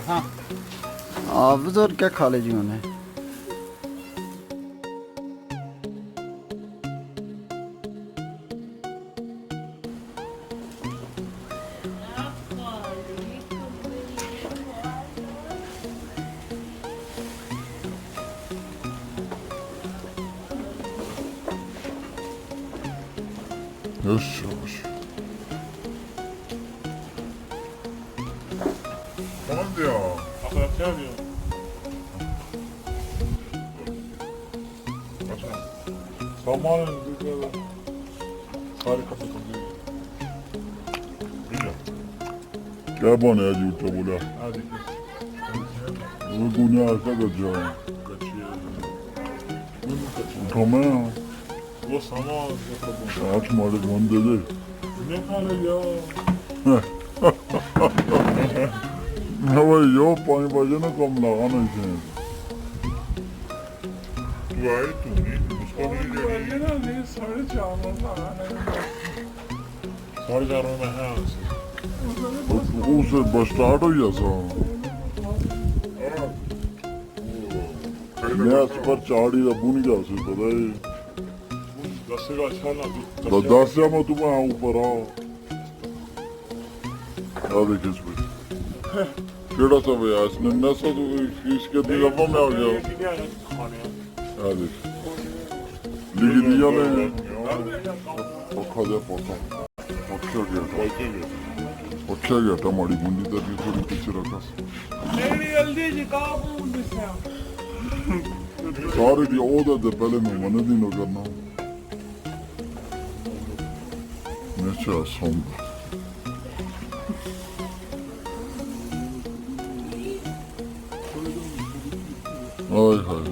हाँ हाफिज और क्या खा ले जी उन्हें। Tamam diyor. Arkadaşlar diyor. अच्छा सामान सारे कपड़े कपड़े क्या बने आज झूठा बोला वो गुना ऐसा कर जाओ उठा मैं वो सामान आज मारे फोन दे दे नहीं खा ले जाओ भाई यो 5 बजे ना कम लगाना इसे तू आए तू नहीं उसको नहीं ये ना नहीं 4:30 में मैं है उसे बस स्टार्ट हो गया सा मैं इस पर चाड़ी दा बुनी जा से पता है दसेगा अच्छा ना तो 10 या मैं तुम्हें ऊपर आओ आ देख इस पे केड़ा सा भैया इसने नसा तो इसके दिल में आ गया आ देख लिख दिया ले पक्का दे पक्का पक्का गया टमाड़ी मुंडी तक थोड़ी पीछे रखा नहीं जल्दी जी कहाँ सारे की ओदा दे पहले मैं मन दिन करना अच्छा सोंगा हाय हाय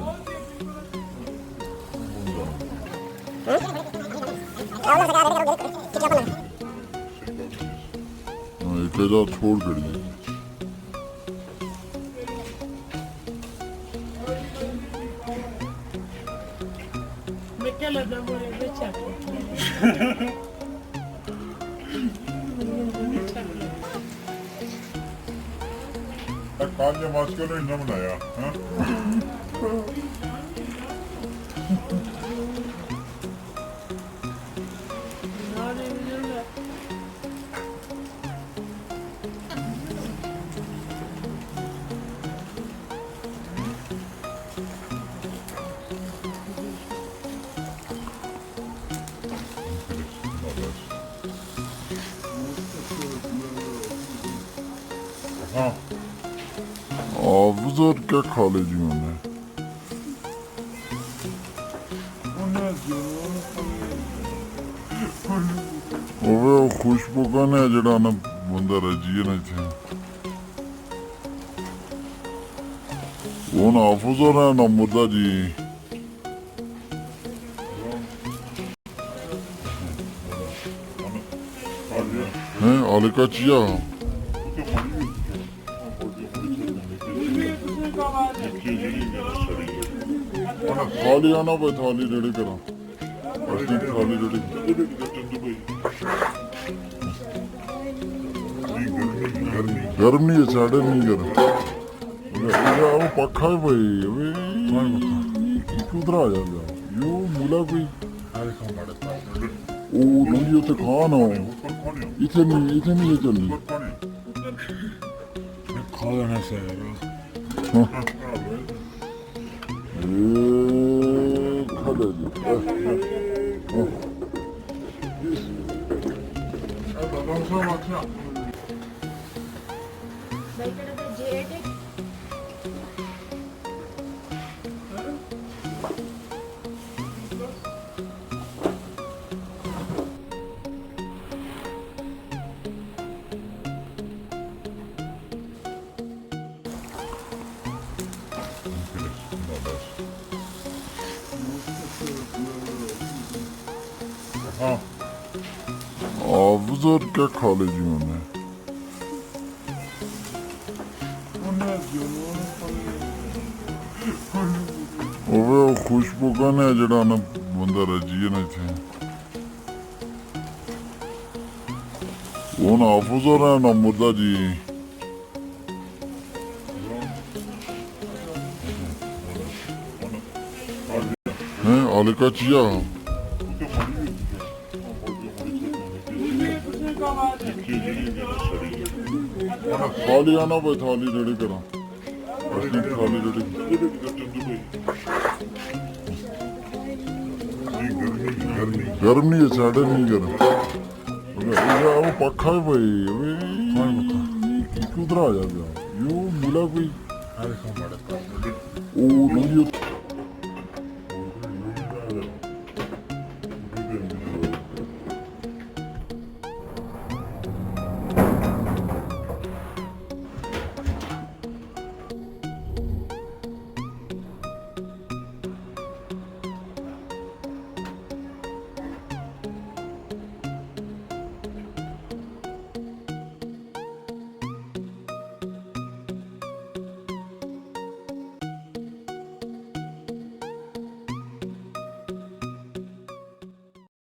एक हजार छोड़ कर दिया मैं क्या लगा बोले बेचा काले मास्क ने इन्हें बनाया हाँ हाँ हाफिज और क्या खा ले जी उन्हें वो खुशबू का ना जड़ा ना बंदा रजी ना थे वो ना हाफिज और ना मुर्दा जी हैं आलिका चिया थाली आना भाई थाली रेडी करो थाली रेडी गर्म नहीं है साढ़े नहीं गर्म वो पक्का है भाई उधर आ जाएगा यो मूला कोई ओ नहीं उसे खाना इसे नहीं ये चलनी खा लेना से खा हाँ हाफिज और क्या खा ले जी उन्हें वो खुशबू का ना जड़ा ना बंदा रजी ना थे वो ना हाफिज और ना मुर्दा जी हैं आले का चिया थाली आना भाई थाली रेडी करा थाली रेडी गर्मी है साढ़े नहीं गर्म वो पखा है भाई किधर आ जाता यो मिला कोई ओ नहीं